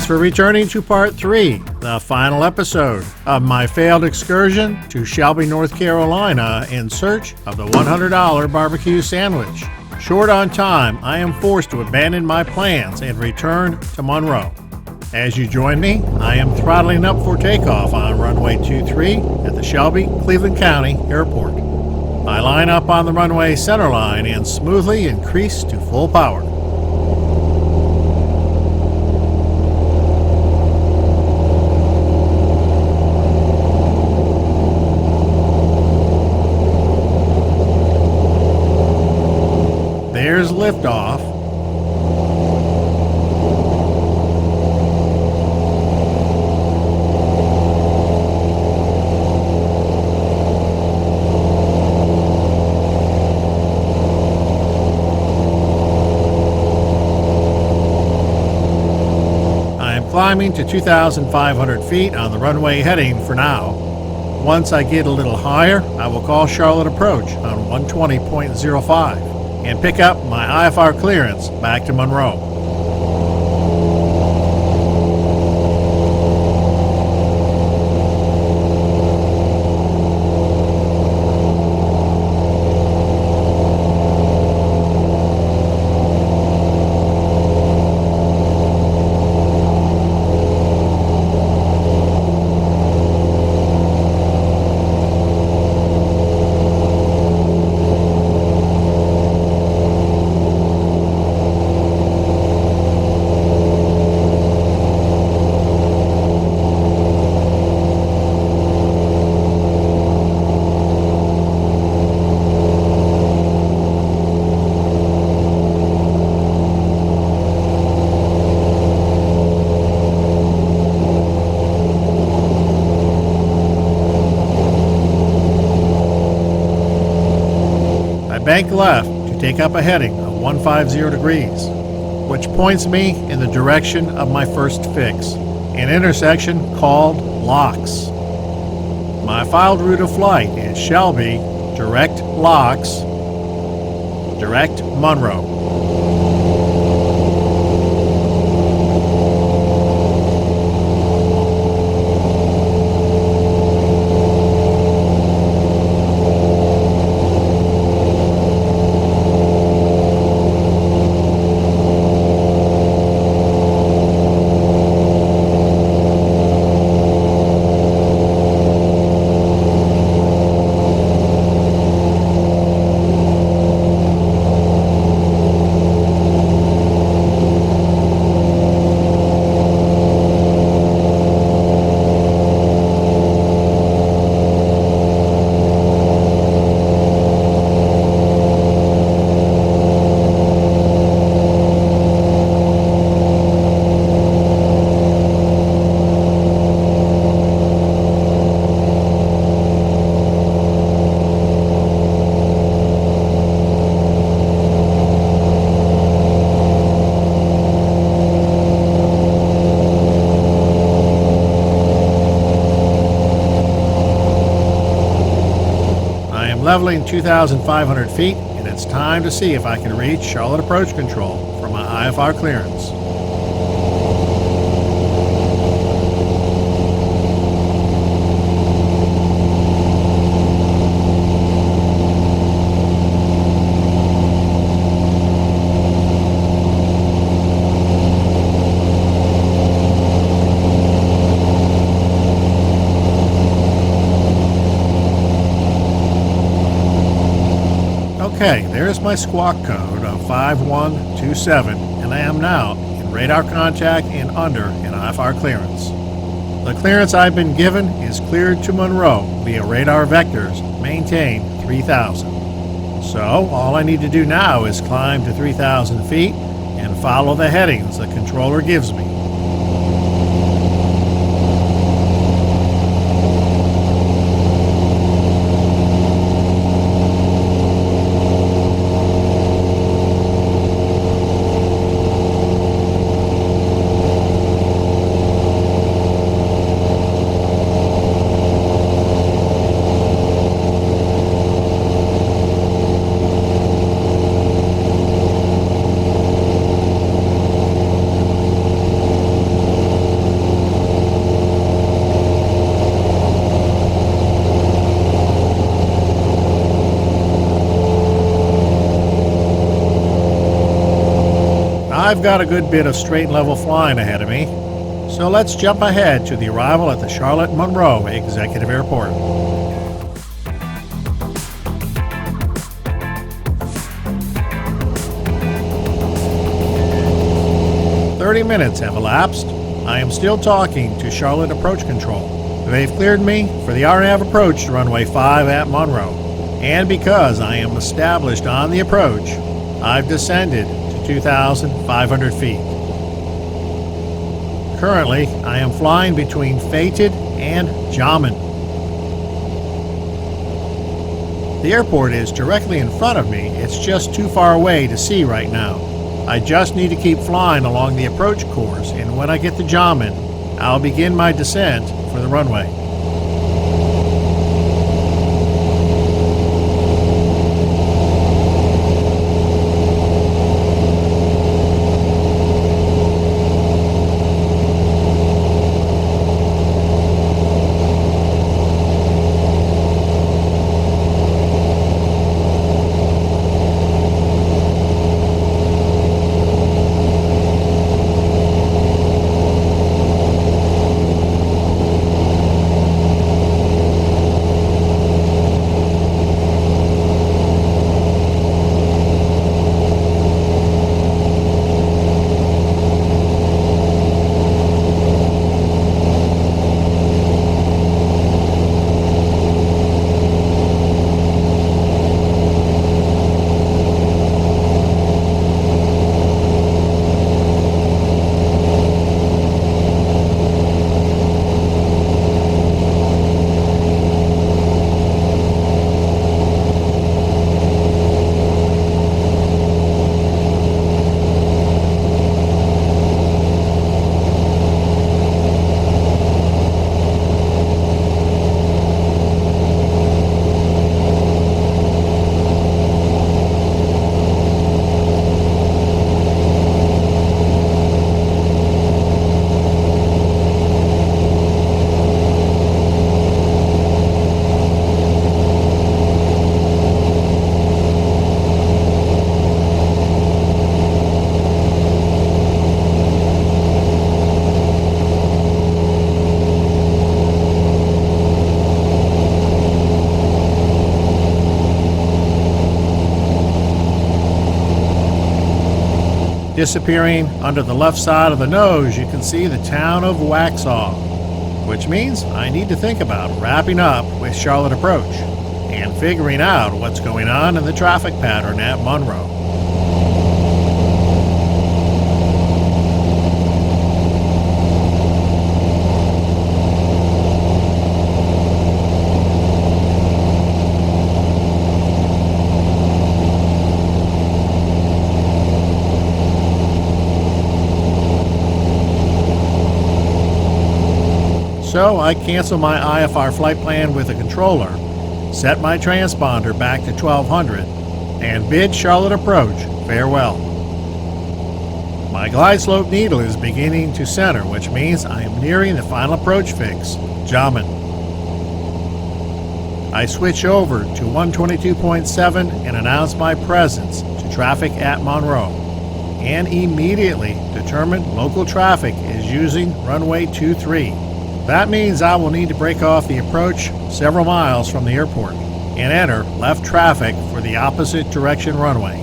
Thanks for returning to part 3, the final episode of my failed excursion to Shelby, North Carolina in search of the $100 barbecue sandwich. Short on time, I am forced to abandon my plans and return to Monroe. As you join me, I am throttling up for takeoff on runway 23 at the Shelby, Cleveland County Airport. I line up on the runway center line and smoothly increase to full power. There's liftoff. I am climbing to 2,500 feet on the runway heading for now. Once I get a little higher, I will call Charlotte approach on 120.05. and pick up my IFR clearance back to Monroe. Bank left to take up a heading of 150 degrees, which points me in the direction of my first fix, an intersection called Locks. My filed route of flight is Shelby, direct Locks, direct Monroe. Leveling 2,500 feet, and it's time to see if I can reach Charlotte Approach Control for my IFR clearance. Okay, there's my squawk code of 5127, and I am now in radar contact and under an IFR clearance. The clearance I've been given is cleared to Monroe via radar vectors, maintain 3,000. So all I need to do now is climb to 3,000 feet and follow the headings the controller gives me. I've got a good bit of straight and level flying ahead of me, so let's jump ahead to the arrival at the Charlotte Monroe Executive Airport. Minutes have elapsed. I am still talking to Charlotte Approach Control. They've cleared me for the RNAV approach to runway 5 at Monroe, and because I am established on the approach, I've descended to 2,500 feet. Currently, I am flying between Fated and Jamin. The airport is directly in front of me. It's just too far away to see right now. I just need to keep flying along the approach course, and when I get to Jamin, I'll begin my descent for the runway. Disappearing under the left side of the nose, you can see the town of Waxhaw, which means I need to think about wrapping up with Charlotte Approach and figuring out what's going on in the traffic pattern at Monroe. So I cancel my IFR flight plan with the controller, set my transponder back to 1200, and bid Charlotte Approach farewell. My glide slope needle is beginning to center, which means I am nearing the final approach fix, Jamin. I switch over to 122.7 and announce my presence to traffic at Monroe, and immediately determine local traffic is using runway 23. That means I will need to break off the approach several miles from the airport and enter left traffic for the opposite direction runway.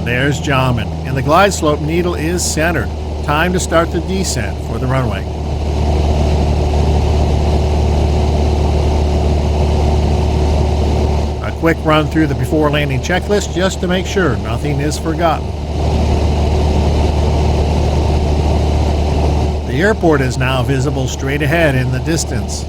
There's Jamin, and the glide slope needle is centered. Time to start the descent for the runway. Quick run through the before landing checklist just to make sure nothing is forgotten. The airport is now visible straight ahead in the distance.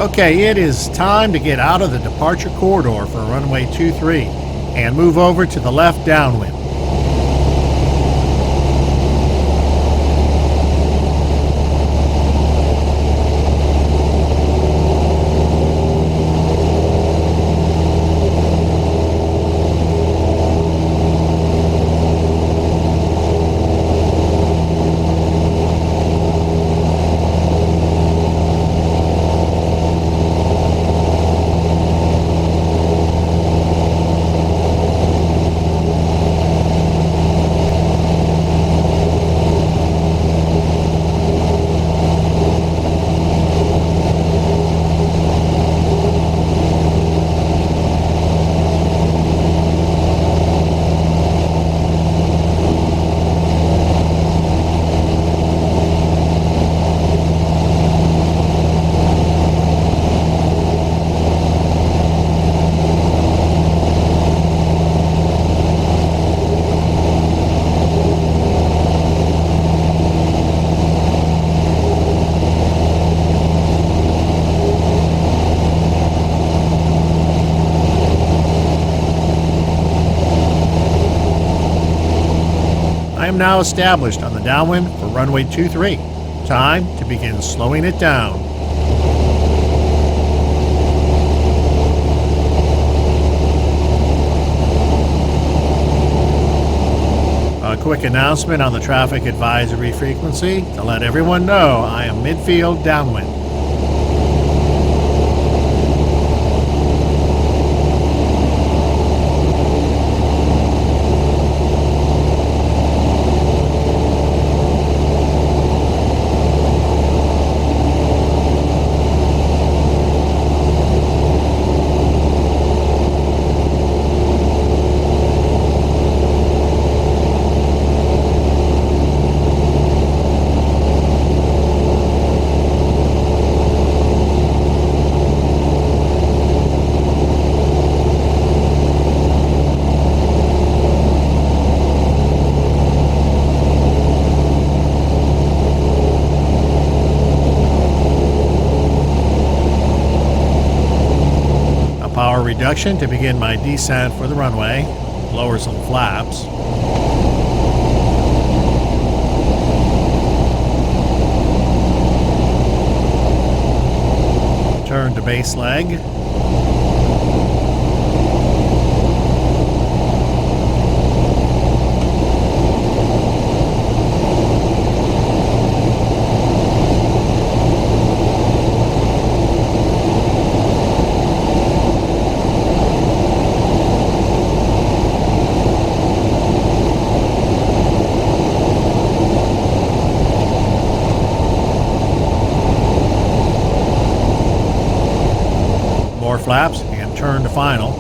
Okay, it is time to get out of the departure corridor for runway 23 and move over to the left downwind. I am now established on the downwind for runway 23. Time to begin slowing it down. A quick announcement on the traffic advisory frequency to let everyone know I am midfield downwind. Power reduction to begin my descent for the runway. Lower some flaps. Turn to base leg. Flaps and turn to final.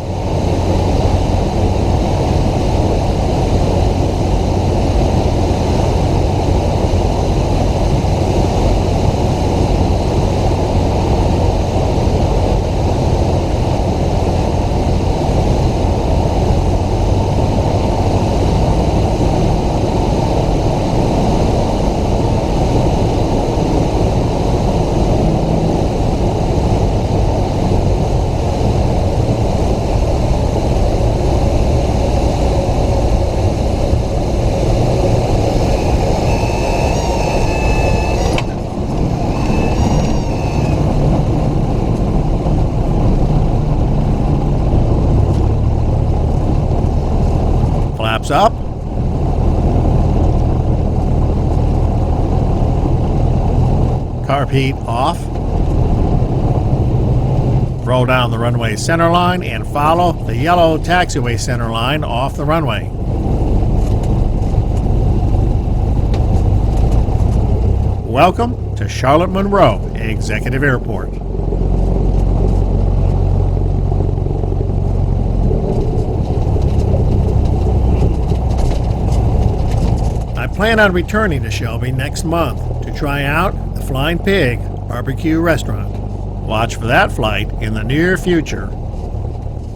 Flaps up. Carb heat off. Roll down the runway center line and follow the yellow taxiway center line off the runway. Welcome to Charlotte Monroe Executive Airport. I plan on returning to Shelby next month to try out the Flying Pig BBQ restaurant. Watch for that flight in the near future.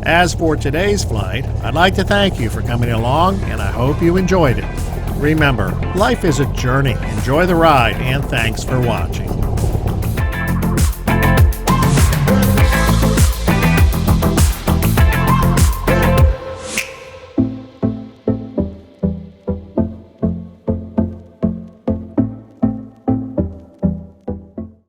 As for today's flight, I'd like to thank you for coming along, and I hope you enjoyed it. Remember, life is a journey. Enjoy the ride, and thanks for watching.